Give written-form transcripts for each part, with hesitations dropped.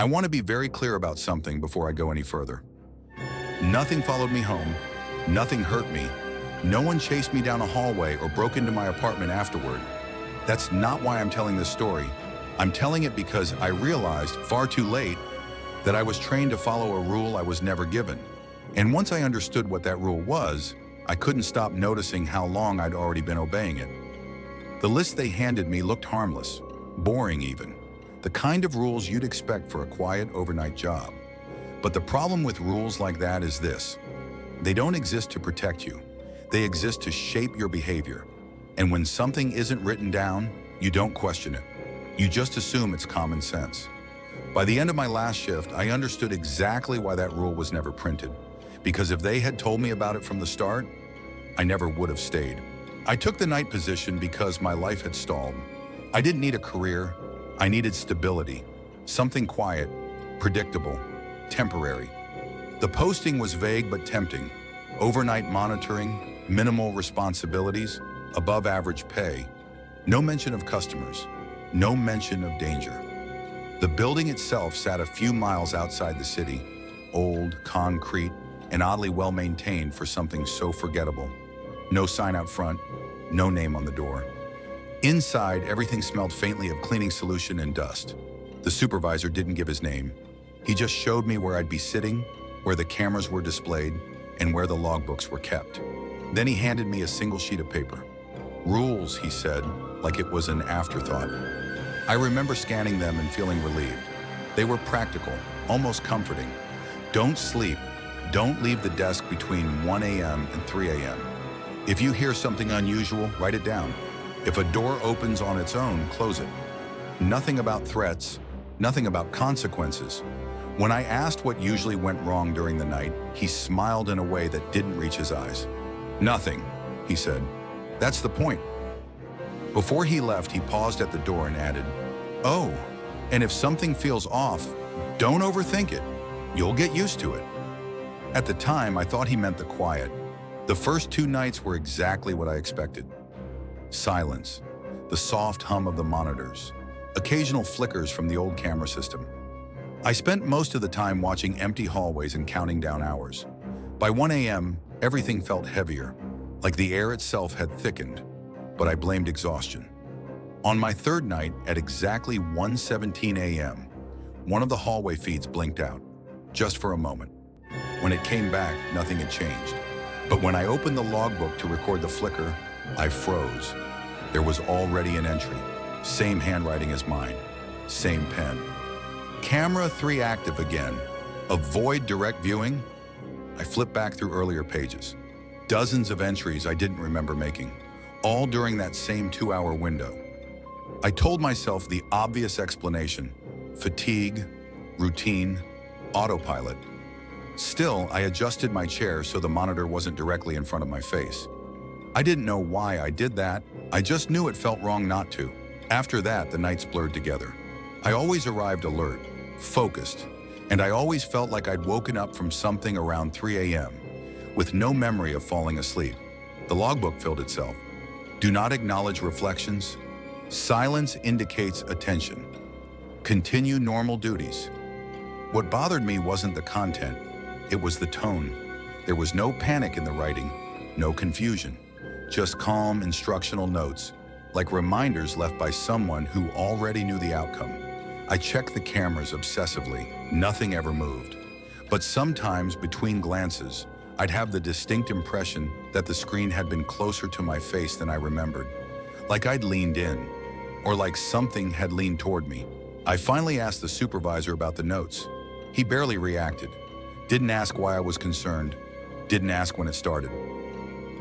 I want to be very clear about something before I go any further. Nothing followed me home. Nothing hurt me. No one chased me down a hallway or broke into my apartment afterward. That's not why I'm telling this story. I'm telling it because I realized far too late that I was trained to follow a rule I was never given. And once I understood what that rule was, I couldn't stop noticing how long I'd already been obeying it. The list they handed me looked harmless, boring even, the kind of rules you'd expect for a quiet overnight job. But the problem with rules like that is this: they don't exist to protect you. They exist to shape your behavior. And when something isn't written down, you don't question it. You just assume it's common sense. By the end of my last shift, I understood exactly why that rule was never printed. Because if they had told me about it from the start, I never would have stayed. I took the night position because my life had stalled. I didn't need a career. I needed stability. Something quiet, predictable, temporary. The posting was vague but tempting. Overnight monitoring, minimal responsibilities, above average pay. No mention of customers. No mention of danger. The building itself sat a few miles outside the city, old, concrete, and oddly well-maintained for something so forgettable. No sign out front, no name on the door. Inside, everything smelled faintly of cleaning solution and dust. The supervisor didn't give his name. He just showed me where I'd be sitting, where the cameras were displayed, and where the logbooks were kept. Then he handed me a single sheet of paper. Rules, he said, like it was an afterthought. I remember scanning them and feeling relieved. They were practical, almost comforting. Don't sleep. Don't leave the desk between 1 a.m. and 3 a.m. If you hear something unusual, write it down. If a door opens on its own, close it. Nothing about threats, nothing about consequences. When I asked what usually went wrong during the night, he smiled in a way that didn't reach his eyes. Nothing, he said. That's the point. Before he left, he paused at the door and added, "Oh, and if something feels off, don't overthink it. You'll get used to it." At the time, I thought he meant the quiet. The first 2 nights were exactly what I expected. Silence, the soft hum of the monitors, occasional flickers from the old camera system. I spent most of the time watching empty hallways and counting down hours. By 1 a.m., everything felt heavier, like the air itself had thickened, but I blamed exhaustion. On my 3rd night, at exactly 1:17 a.m., one of the hallway feeds blinked out, just for a moment. When it came back, nothing had changed. But when I opened the logbook to record the flicker, I froze. There was already an entry. Same handwriting as mine. Same pen. Camera 3 active again. Avoid direct viewing. I flipped back through earlier pages. Dozens of entries I didn't remember making, all during that same 2-hour window. I told myself the obvious explanation: fatigue, routine, autopilot. Still, I adjusted my chair so the monitor wasn't directly in front of my face. I didn't know why I did that. I just knew it felt wrong not to. After that, the nights blurred together. I always arrived alert, focused, and I always felt like I'd woken up from something around 3 a.m. with no memory of falling asleep. The logbook filled itself. Do not acknowledge reflections. Silence indicates attention. Continue normal duties. What bothered me wasn't the content, it was the tone. There was no panic in the writing, no confusion, just calm instructional notes, like reminders left by someone who already knew the outcome. I checked the cameras obsessively, nothing ever moved. But sometimes, between glances, I'd have the distinct impression that the screen had been closer to my face than I remembered, like I'd leaned in, or like something had leaned toward me. I finally asked the supervisor about the notes. He barely reacted, didn't ask why I was concerned, didn't ask when it started.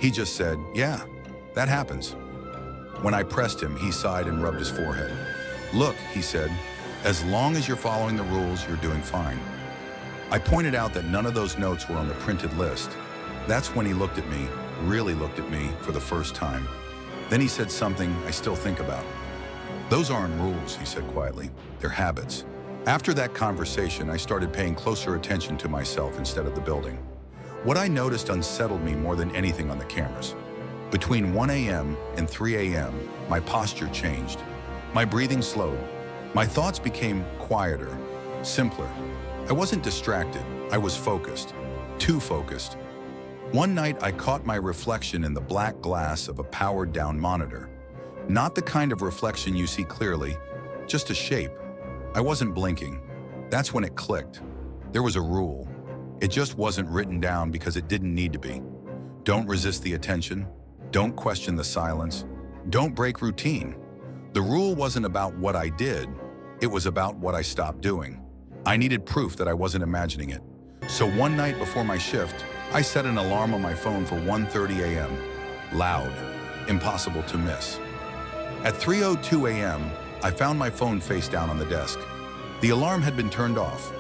He just said, "Yeah, that happens." When I pressed him, he sighed and rubbed his forehead. "Look," he said, "as long as you're following the rules, you're doing fine." I pointed out that none of those notes were on the printed list. That's when he looked at me, really looked at me for the first time. Then he said something I still think about. "Those aren't rules," he said quietly. "They're habits." After that conversation, I started paying closer attention to myself instead of the building. What I noticed unsettled me more than anything on the cameras. Between 1 a.m. and 3 a.m., my posture changed. My breathing slowed. My thoughts became quieter, simpler. I wasn't distracted, I was focused. Too focused. One night I caught my reflection in the black glass of a powered-down monitor. Not the kind of reflection you see clearly, just a shape. I wasn't blinking. That's when it clicked. There was a rule. It just wasn't written down because it didn't need to be. Don't resist the attention. Don't question the silence. Don't break routine. The rule wasn't about what I did. It was about what I stopped doing. I needed proof that I wasn't imagining it. So one night before my shift, I set an alarm on my phone for 1:30 a.m. Loud, impossible to miss. At 3:02 a.m., I found my phone face down on the desk. The alarm had been turned off.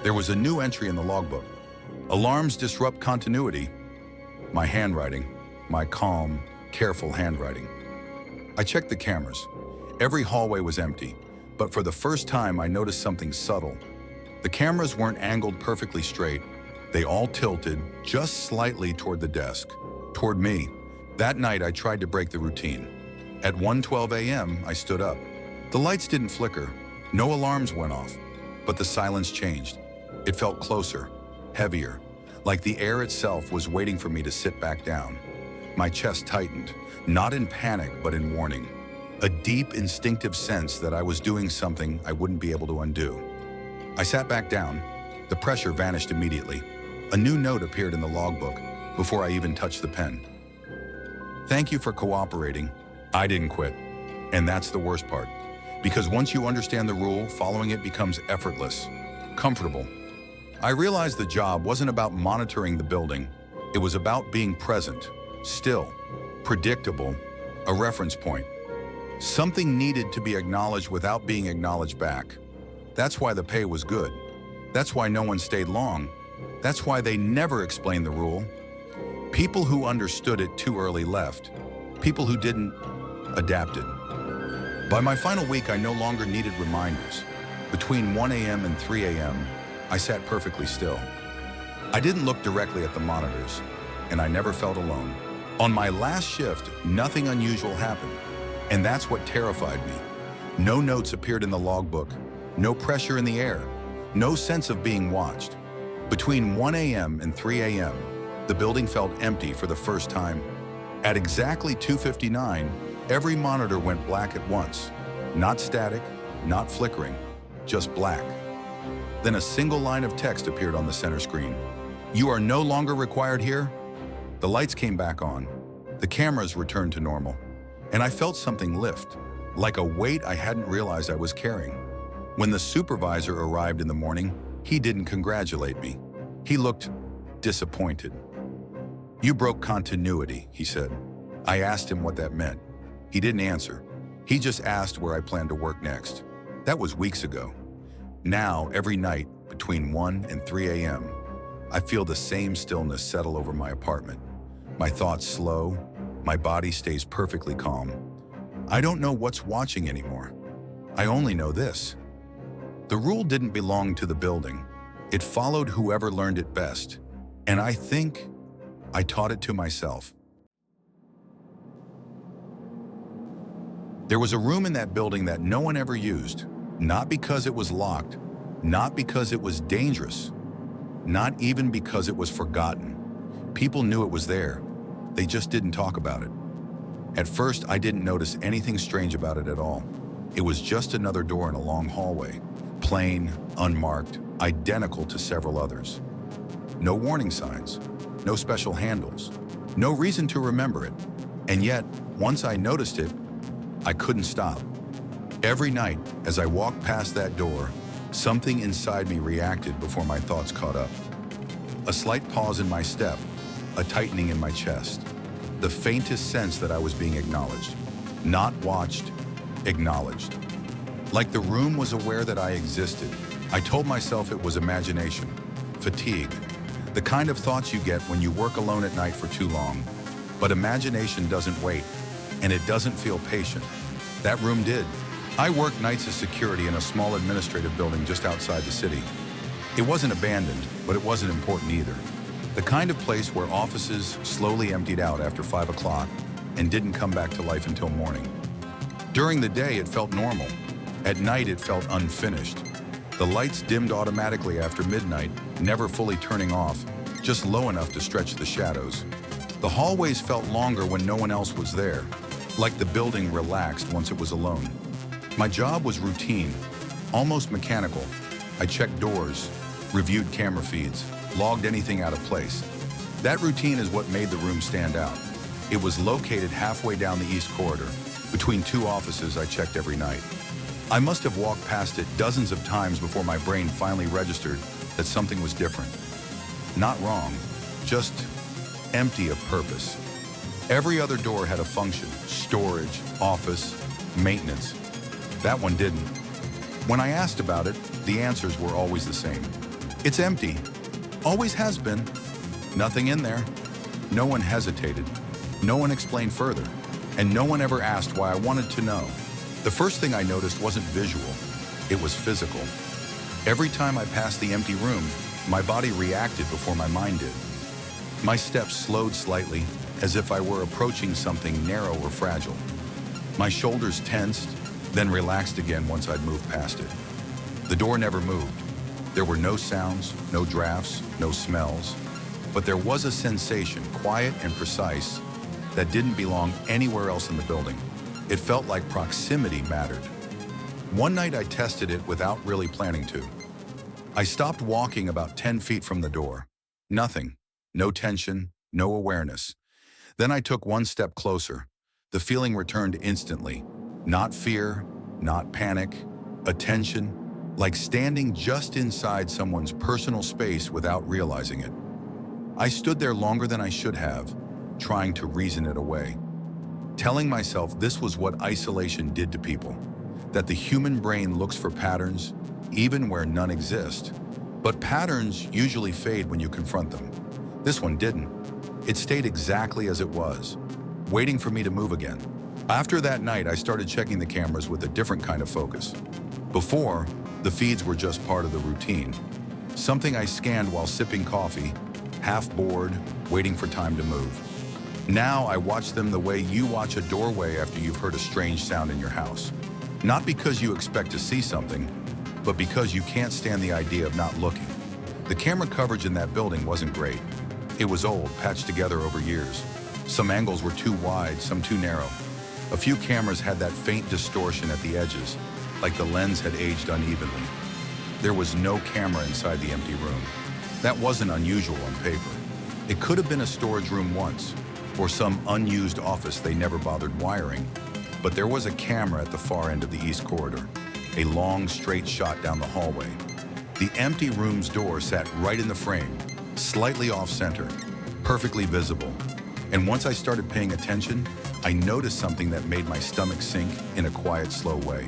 There was a new entry in the logbook. Alarms disrupt continuity. My handwriting, my calm, careful handwriting. I checked the cameras. Every hallway was empty, but for the first time I noticed something subtle. The cameras weren't angled perfectly straight. They all tilted just slightly toward the desk, toward me. That night I tried to break the routine. At 1:12 a.m. I stood up. The lights didn't flicker. No alarms went off, but the silence changed. It felt closer, heavier, like the air itself was waiting for me to sit back down. My chest tightened, not in panic, but in warning. A deep, instinctive sense that I was doing something I wouldn't be able to undo. I sat back down. The pressure vanished immediately. A new note appeared in the logbook before I even touched the pen. Thank you for cooperating. I didn't quit. And that's the worst part. Because once you understand the rule, following it becomes effortless, comfortable. I realized the job wasn't about monitoring the building. It was about being present, still, predictable, a reference point. Something needed to be acknowledged without being acknowledged back. That's why the pay was good. That's why no one stayed long. That's why they never explained the rule. People who understood it too early left. People who didn't, adapted. By my final week, I no longer needed reminders. Between 1 a.m. and 3 a.m., I sat perfectly still. I didn't look directly at the monitors, and I never felt alone. On my last shift, nothing unusual happened, and that's what terrified me. No notes appeared in the logbook, no pressure in the air, no sense of being watched. Between 1 a.m. and 3 a.m., the building felt empty for the first time. At exactly 2:59, every monitor went black at once. Not static, not flickering, just black. Then a single line of text appeared on the center screen. You are no longer required here. The lights came back on. The cameras returned to normal. And I felt something lift, like a weight I hadn't realized I was carrying. When the supervisor arrived in the morning, he didn't congratulate me. He looked disappointed. You broke continuity, he said. I asked him what that meant. He didn't answer. He just asked where I planned to work next. That was weeks ago. Now, every night, between 1 and 3 a.m., I feel the same stillness settle over my apartment. My thoughts slow, my body stays perfectly calm. I don't know what's watching anymore. I only know this. The rule didn't belong to the building. It followed whoever learned it best. And I think I taught it to myself. There was a room in that building that no one ever used, not because it was locked, not because it was dangerous, not even because it was forgotten. People knew it was there. They just didn't talk about it. At first, I didn't notice anything strange about it at all. It was just another door in a long hallway, plain, unmarked, identical to several others. No warning signs, no special handles, no reason to remember it. And yet, once I noticed it, I couldn't stop. Every night, as I walked past that door, something inside me reacted before my thoughts caught up. A slight pause in my step, a tightening in my chest, the faintest sense that I was being acknowledged. Not watched, acknowledged. Like the room was aware that I existed. I told myself it was imagination, fatigue, the kind of thoughts you get when you work alone at night for too long. But imagination doesn't wait, and it doesn't feel patient. That room did. I worked nights as security in a small administrative building just outside the city. It wasn't abandoned, but it wasn't important either. The kind of place where offices slowly emptied out after 5 o'clock and didn't come back to life until morning. During the day, it felt normal. At night, it felt unfinished. The lights dimmed automatically after midnight, never fully turning off, just low enough to stretch the shadows. The hallways felt longer when no one else was there, like the building relaxed once it was alone. My job was routine, almost mechanical. I checked doors, reviewed camera feeds, logged anything out of place. That routine is what made the room stand out. It was located halfway down the east corridor, between two offices I checked every night. I must have walked past it dozens of times before my brain finally registered that something was different. Not wrong, just empty of purpose. Every other door had a function: storage, office, maintenance. That one didn't. When I asked about it, the answers were always the same. It's empty. Always has been. Nothing in there. No one hesitated. No one explained further. And no one ever asked why I wanted to know. The first thing I noticed wasn't visual. It was physical. Every time I passed the empty room, my body reacted before my mind did. My steps slowed slightly, as if I were approaching something narrow or fragile. My shoulders tensed, then relaxed again once I'd moved past it. The door never moved. There were no sounds, no drafts, no smells, but there was a sensation, quiet and precise, that didn't belong anywhere else in the building. It felt like proximity mattered. One night I tested it without really planning to. I stopped walking about 10 feet from the door. Nothing. No tension, no awareness. Then I took one step closer. The feeling returned instantly. Not fear, not panic, attention, like standing just inside someone's personal space without realizing it. I stood there longer than I should have, trying to reason it away. Telling myself this was what isolation did to people, that the human brain looks for patterns, even where none exist. But patterns usually fade when you confront them. This one didn't. It stayed exactly as it was, waiting for me to move again. After that night, I started checking the cameras with a different kind of focus. Before, the feeds were just part of the routine, something I scanned while sipping coffee, half bored, waiting for time to move. Now I watch them the way you watch a doorway after you've heard a strange sound in your house. Not because you expect to see something, but because you can't stand the idea of not looking. The camera coverage in that building wasn't great. It was old, patched together over years. Some angles were too wide, some too narrow. A few cameras had that faint distortion at the edges, like the lens had aged unevenly. There was no camera inside the empty room. That wasn't unusual on paper. It could have been a storage room once, or some unused office they never bothered wiring. But there was a camera at the far end of the east corridor, a long, straight shot down the hallway. The empty room's door sat right in the frame, slightly off-center, perfectly visible. And once I started paying attention, I noticed something that made my stomach sink in a quiet, slow way.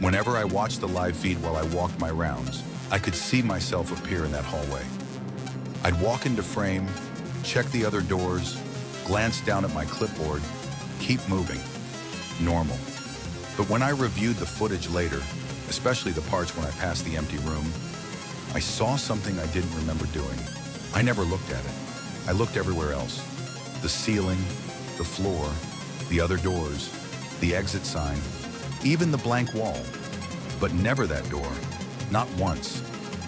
Whenever I watched the live feed while I walked my rounds, I could see myself appear in that hallway. I'd walk into frame, check the other doors, glance down at my clipboard, keep moving. Normal. But when I reviewed the footage later, especially the parts when I passed the empty room, I saw something I didn't remember doing. I never looked at it. I looked everywhere else. The ceiling, the floor, the other doors, the exit sign, even the blank wall. But never that door. Not once.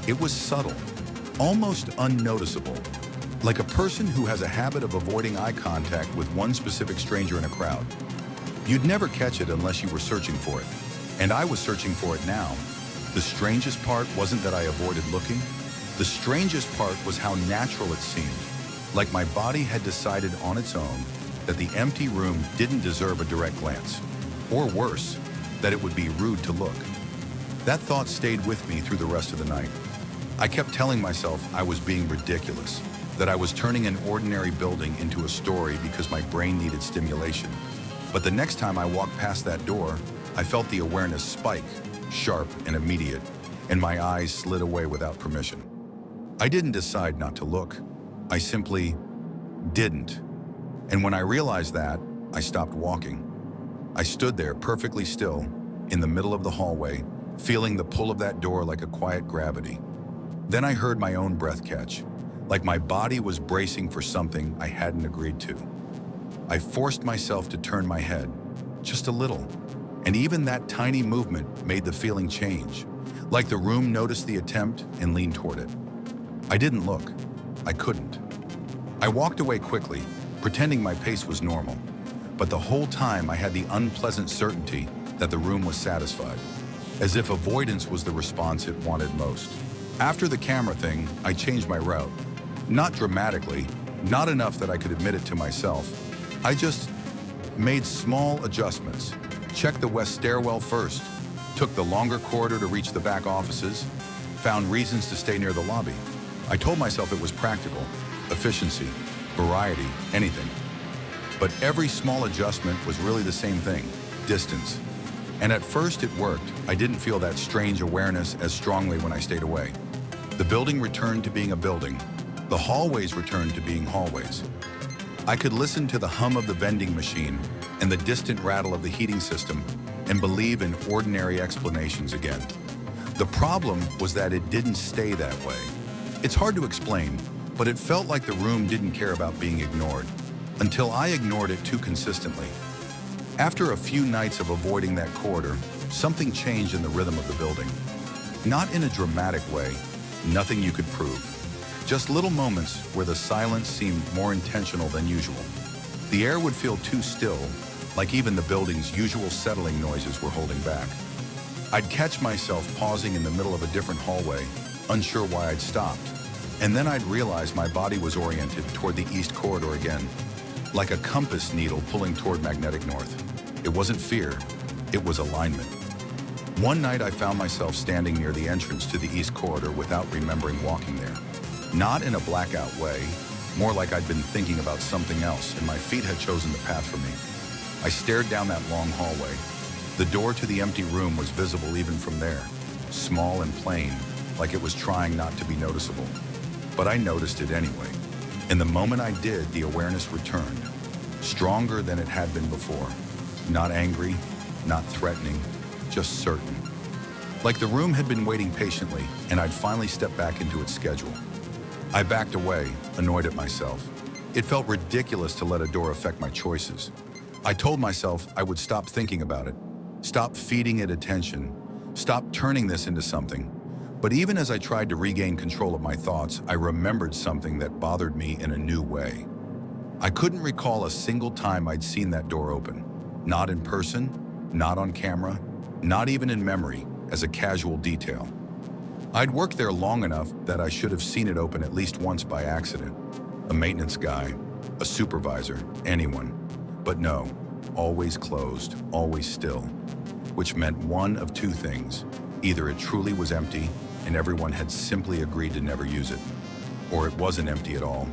It was subtle, almost unnoticeable, like a person who has a habit of avoiding eye contact with one specific stranger in a crowd. You'd never catch it unless you were searching for it. And I was searching for it now. The strangest part wasn't that I avoided looking. The strangest part was how natural it seemed, like my body had decided on its own that the empty room didn't deserve a direct glance. Or worse, that it would be rude to look. That thought stayed with me through the rest of the night. I kept telling myself I was being ridiculous, that I was turning an ordinary building into a story because my brain needed stimulation. But the next time I walked past that door, I felt the awareness spike, sharp and immediate, and my eyes slid away without permission. I didn't decide not to look. I simply didn't. And when I realized that, I stopped walking. I stood there perfectly still, in the middle of the hallway, feeling the pull of that door like a quiet gravity. Then I heard my own breath catch, like my body was bracing for something I hadn't agreed to. I forced myself to turn my head, just a little, and even that tiny movement made the feeling change, Like the room noticed the attempt and leaned toward it. I didn't look. I couldn't. I walked away quickly, pretending my pace was normal. But the whole time I had the unpleasant certainty that the room was satisfied, as if avoidance was the response it wanted most. After the camera thing, I changed my route. Not dramatically, not enough that I could admit it to myself. I just made small adjustments. Checked the west stairwell first, took the longer corridor to reach the back offices, found reasons to stay near the lobby. I told myself it was practical, efficiency, variety, anything. But every small adjustment was really the same thing, distance. And at first it worked. I didn't feel that strange awareness as strongly when I stayed away. The building returned to being a building. The hallways returned to being hallways. I could listen to the hum of the vending machine and the distant rattle of the heating system and believe in ordinary explanations again. The problem was that it didn't stay that way. It's hard to explain, but it felt like the room didn't care about being ignored, until I ignored it too consistently. After a few nights of avoiding that corridor, something changed in the rhythm of the building. Not in a dramatic way, nothing you could prove. Just little moments where the silence seemed more intentional than usual. The air would feel too still, like even the building's usual settling noises were holding back. I'd catch myself pausing in the middle of a different hallway, unsure why I'd stopped. And then I'd realize my body was oriented toward the east corridor again, like a compass needle pulling toward magnetic north. It wasn't fear, it was alignment. One night I found myself standing near the entrance to the east corridor without remembering walking there. Not in a blackout way, more like I'd been thinking about something else and my feet had chosen the path for me. I stared down that long hallway. The door to the empty room was visible even from there, small and plain, like it was trying not to be noticeable. But I noticed it anyway. And the moment I did, the awareness returned, stronger than it had been before. Not angry, not threatening, just certain. Like the room had been waiting patiently and I'd finally stepped back into its schedule. I backed away, annoyed at myself. It felt ridiculous to let a door affect my choices. I told myself I would stop thinking about it, stop feeding it attention, stop turning this into something. But even as I tried to regain control of my thoughts, I remembered something that bothered me in a new way. I couldn't recall a single time I'd seen that door open. Not in person, not on camera, not even in memory, as a casual detail. I'd worked there long enough that I should have seen it open at least once by accident. A maintenance guy, a supervisor, anyone. But no, always closed, always still. Which meant one of two things. Either it truly was empty and everyone had simply agreed to never use it, or it wasn't empty at all,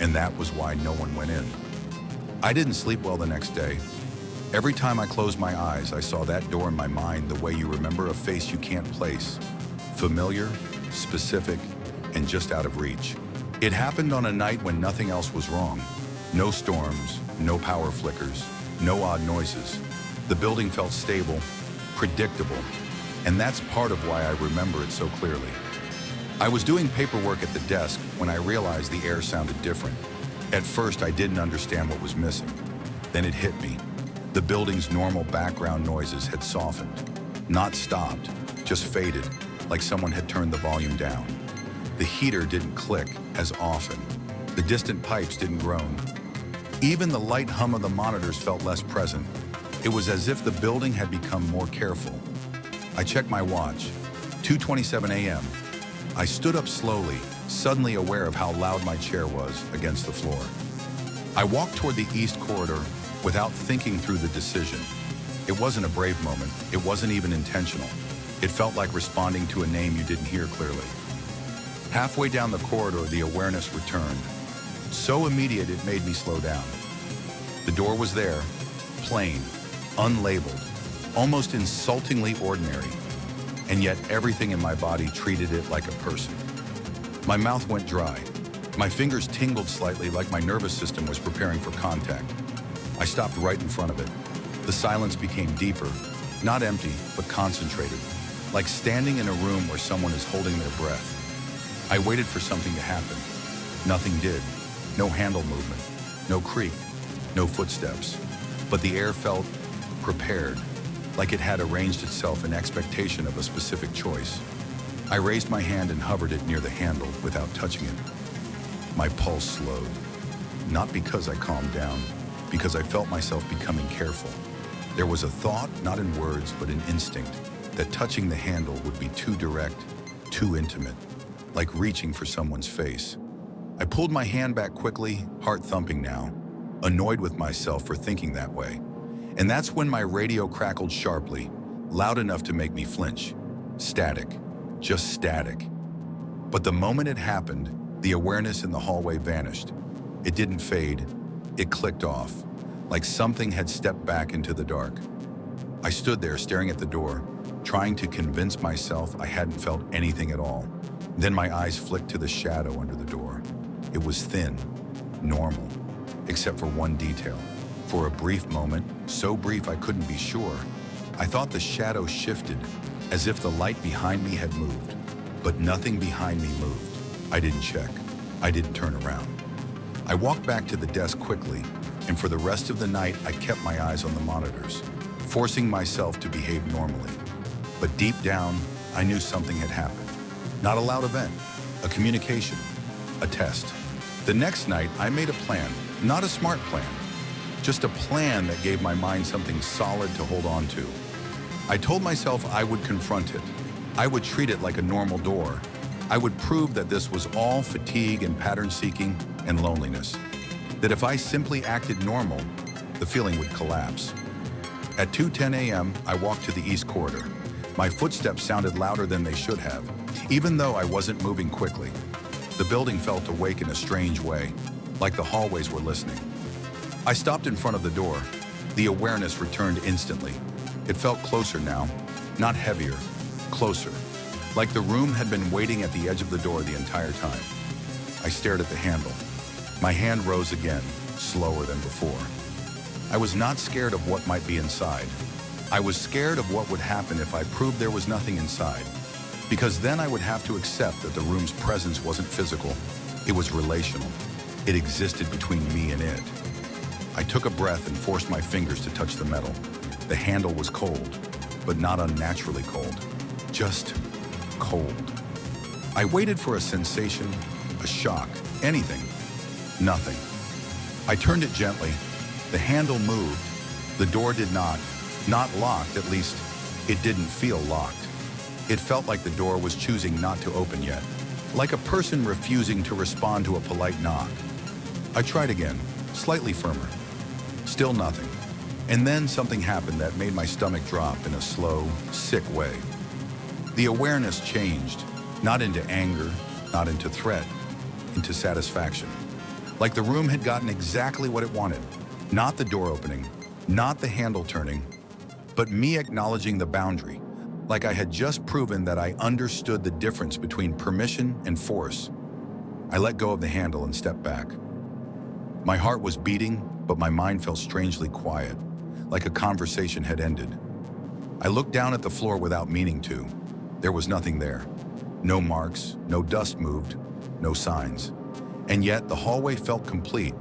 and that was why no one went in. I didn't sleep well the next day. Every time I closed my eyes, I saw that door in my mind the way you remember a face you can't place. Familiar, specific, and just out of reach. It happened on a night when nothing else was wrong. No storms, no power flickers, no odd noises. The building felt stable, predictable, and that's part of why I remember it so clearly. I was doing paperwork at the desk when I realized the air sounded different. At first, I didn't understand what was missing. Then it hit me. The building's normal background noises had softened. Not stopped, just faded, like someone had turned the volume down. The heater didn't click as often. The distant pipes didn't groan. Even the light hum of the monitors felt less present. It was as if the building had become more careful. I checked my watch. 2:27 a.m. I stood up slowly, suddenly aware of how loud my chair was against the floor. I walked toward the east corridor without thinking through the decision. It wasn't a brave moment. It wasn't even intentional. It felt like responding to a name you didn't hear clearly. Halfway down the corridor, the awareness returned. So immediate it made me slow down. The door was there, plain, unlabeled, almost insultingly ordinary, and yet everything in my body treated it like a person. My mouth went dry. My fingers tingled slightly like my nervous system was preparing for contact. I stopped right in front of it. The silence became deeper, not empty, but concentrated, like standing in a room where someone is holding their breath. I waited for something to happen. Nothing did. No handle movement, no creak, no footsteps. But the air felt prepared, like it had arranged itself in expectation of a specific choice. I raised my hand and hovered it near the handle without touching it. My pulse slowed, not because I calmed down, because I felt myself becoming careful. There was a thought, not in words, but in instinct, that touching the handle would be too direct, too intimate, like reaching for someone's face. I pulled my hand back quickly, heart thumping now, annoyed with myself for thinking that way. And that's when my radio crackled sharply, loud enough to make me flinch. Static, just static. But the moment it happened, the awareness in the hallway vanished. It didn't fade, it clicked off, like something had stepped back into the dark. I stood there staring at the door, trying to convince myself I hadn't felt anything at all. Then my eyes flicked to the shadow under the door. It was thin, normal, except for one detail. For a brief moment, so brief I couldn't be sure, I thought the shadow shifted, as if the light behind me had moved. But nothing behind me moved. I didn't check. I didn't turn around. I walked back to the desk quickly, and for the rest of the night, I kept my eyes on the monitors, forcing myself to behave normally. But deep down, I knew something had happened. Not a loud event, a communication, a test. The next night, I made a plan, not a smart plan, just a plan that gave my mind something solid to hold on to. I told myself I would confront it. I would treat it like a normal door. I would prove that this was all fatigue and pattern seeking and loneliness. That if I simply acted normal, the feeling would collapse. At 2:10 a.m., I walked to the east corridor. My footsteps sounded louder than they should have, even though I wasn't moving quickly. The building felt awake in a strange way, like the hallways were listening. I stopped in front of the door. The awareness returned instantly. It felt closer now, not heavier, closer, like the room had been waiting at the edge of the door the entire time. I stared at the handle. My hand rose again, slower than before. I was not scared of what might be inside. I was scared of what would happen if I proved there was nothing inside, because then I would have to accept that the room's presence wasn't physical, it was relational. It existed between me and it. I took a breath and forced my fingers to touch the metal. The handle was cold, but not unnaturally cold, just cold. I waited for a sensation, a shock, anything. Nothing. I turned it gently. The handle moved. The door did not locked, at least it didn't feel locked. It felt like the door was choosing not to open yet, like a person refusing to respond to a polite knock. I tried again, slightly firmer. Still nothing. And then something happened that made my stomach drop in a slow, sick way. The awareness changed, not into anger, not into threat, into satisfaction. Like the room had gotten exactly what it wanted. Not the door opening, not the handle turning, but me acknowledging the boundary. Like I had just proven that I understood the difference between permission and force. I let go of the handle and stepped back. My heart was beating, but my mind felt strangely quiet, like a conversation had ended. I looked down at the floor without meaning to. There was nothing there. No marks, no dust moved, no signs. And yet the hallway felt complete,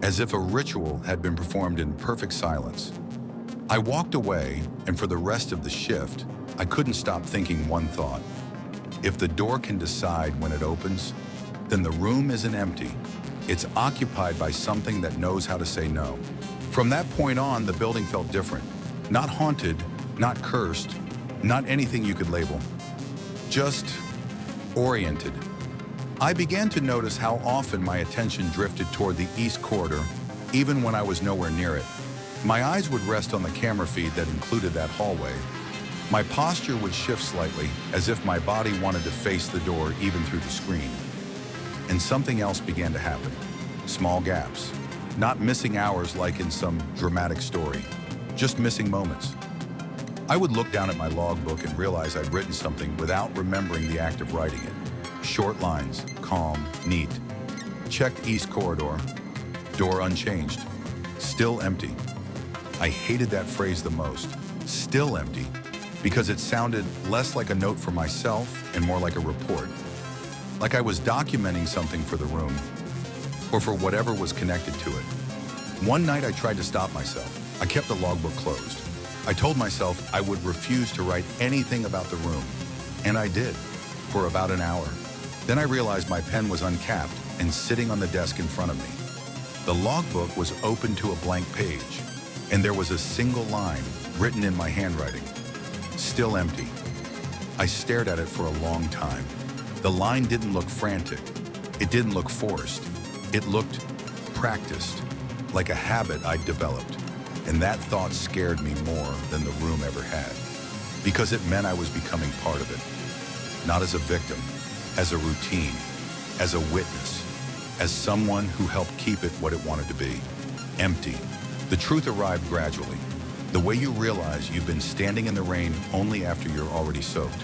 as if a ritual had been performed in perfect silence. I walked away, and for the rest of the shift, I couldn't stop thinking one thought. If the door can decide when it opens, then the room isn't empty. It's occupied by something that knows how to say no. From that point on, the building felt different. Not haunted, not cursed, not anything you could label. Just oriented. I began to notice how often my attention drifted toward the east corridor, even when I was nowhere near it. My eyes would rest on the camera feed that included that hallway. My posture would shift slightly, as if my body wanted to face the door even through the screen. And something else began to happen. Small gaps. Not missing hours like in some dramatic story, just missing moments. I would look down at my logbook and realize I'd written something without remembering the act of writing it. Short lines, calm, neat. Checked east corridor, door unchanged, still empty. I hated that phrase the most, still empty, because it sounded less like a note for myself and more like a report. Like I was documenting something for the room, or for whatever was connected to it. One night I tried to stop myself. I kept the logbook closed. I told myself I would refuse to write anything about the room, and I did. for about an hour. Then I realized my pen was uncapped and sitting on the desk in front of me. The logbook was open to a blank page, and there was a single line written in my handwriting, "Still empty." I stared at it for a long time. The line didn't look frantic. It didn't look forced. It looked practiced, like a habit I'd developed. And that thought scared me more than the room ever had, because it meant I was becoming part of it. Not as a victim, as a routine, as a witness, as someone who helped keep it what it wanted to be, empty. The truth arrived gradually, the way you realize you've been standing in the rain only after you're already soaked.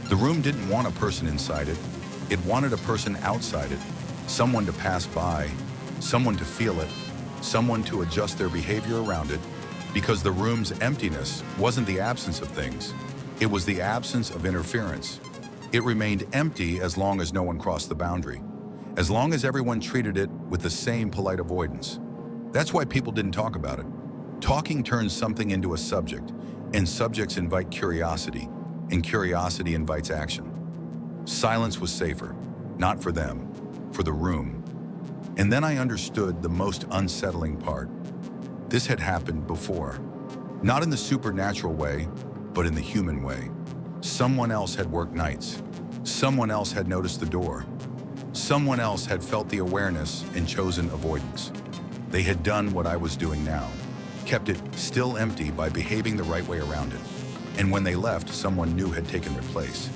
The room didn't want a person inside it. It wanted a person outside it, someone to pass by, someone to feel it, someone to adjust their behavior around it, because the room's emptiness wasn't the absence of things. It was the absence of interference. It remained empty as long as no one crossed the boundary, as long as everyone treated it with the same polite avoidance. That's why people didn't talk about it. Talking turns something into a subject, and subjects invite curiosity, and curiosity invites action. Silence was safer, not for them, for the room. And then I understood the most unsettling part. This had happened before. Not in the supernatural way, but in the human way. Someone else had worked nights. Someone else had noticed the door. Someone else had felt the awareness and chosen avoidance. They had done what I was doing now, kept it still empty by behaving the right way around it. And when they left, someone new had taken their place.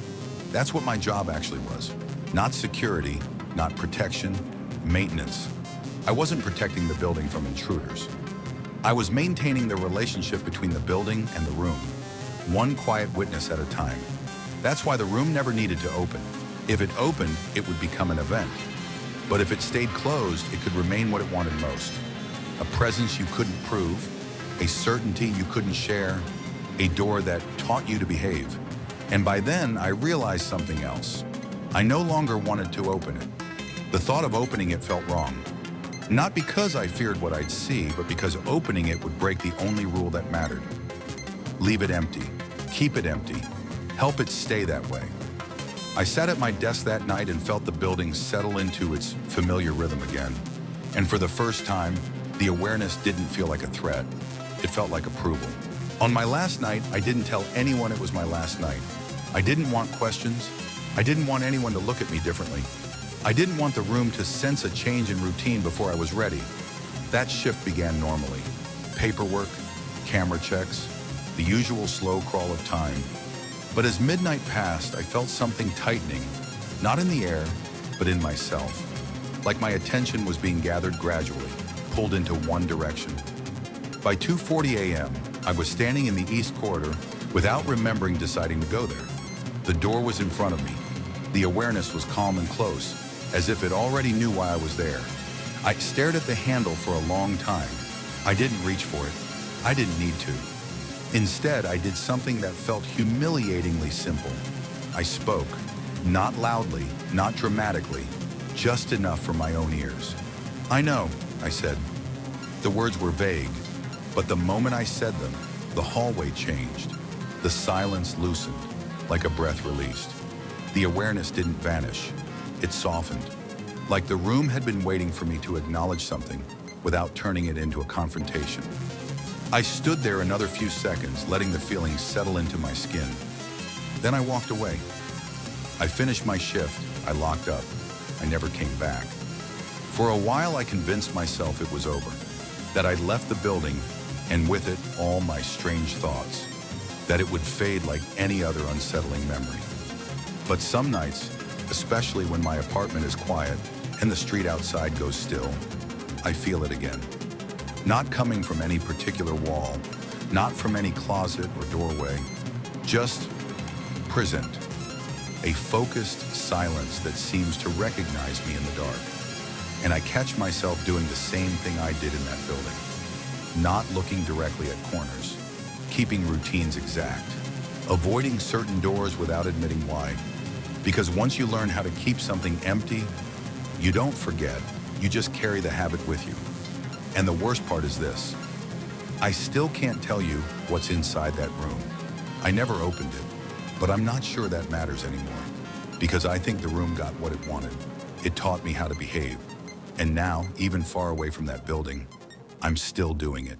That's what my job actually was. Not security, not protection, maintenance. I wasn't protecting the building from intruders. I was maintaining the relationship between the building and the room, one quiet witness at a time. That's why the room never needed to open. If it opened, it would become an event. But if it stayed closed, it could remain what it wanted most. A presence you couldn't prove, a certainty you couldn't share, a door that taught you to behave. And by then, I realized something else. I no longer wanted to open it. The thought of opening it felt wrong. Not because I feared what I'd see, but because opening it would break the only rule that mattered. Leave it empty. Keep it empty. Help it stay that way. I sat at my desk that night and felt the building settle into its familiar rhythm again. And for the first time, the awareness didn't feel like a threat. It felt like approval. On my last night, I didn't tell anyone it was my last night. I didn't want questions. I didn't want anyone to look at me differently. I didn't want the room to sense a change in routine before I was ready. That shift began normally. Paperwork, camera checks, the usual slow crawl of time. But as midnight passed, I felt something tightening, not in the air, but in myself. Like my attention was being gathered gradually, pulled into one direction. By 2:40 a.m., I was standing in the east corridor without remembering deciding to go there. The door was in front of me. The awareness was calm and close, as if it already knew why I was there. I stared at the handle for a long time. I didn't reach for it. I didn't need to. Instead, I did something that felt humiliatingly simple. I spoke, not loudly, not dramatically, just enough for my own ears. "I know," I said. The words were vague, but the moment I said them, the hallway changed. The silence loosened, like a breath released. The awareness didn't vanish. It softened, like the room had been waiting for me to acknowledge something without turning it into a confrontation. I stood there another few seconds, letting the feeling settle into my skin. Then I walked away. I finished my shift. I locked up. I never came back. For a while, I convinced myself it was over, that I'd left the building, and with it, all my strange thoughts, that it would fade like any other unsettling memory. But some nights, especially when my apartment is quiet and the street outside goes still, I feel it again. Not coming from any particular wall, not from any closet or doorway, just present. A focused silence that seems to recognize me in the dark. And I catch myself doing the same thing I did in that building. Not looking directly at corners, keeping routines exact, avoiding certain doors without admitting why. Because once you learn how to keep something empty, you don't forget, you just carry the habit with you. And the worst part is this. I still can't tell you what's inside that room. I never opened it, but I'm not sure that matters anymore. because I think the room got what it wanted. It taught me how to behave. And now, even far away from that building, I'm still doing it.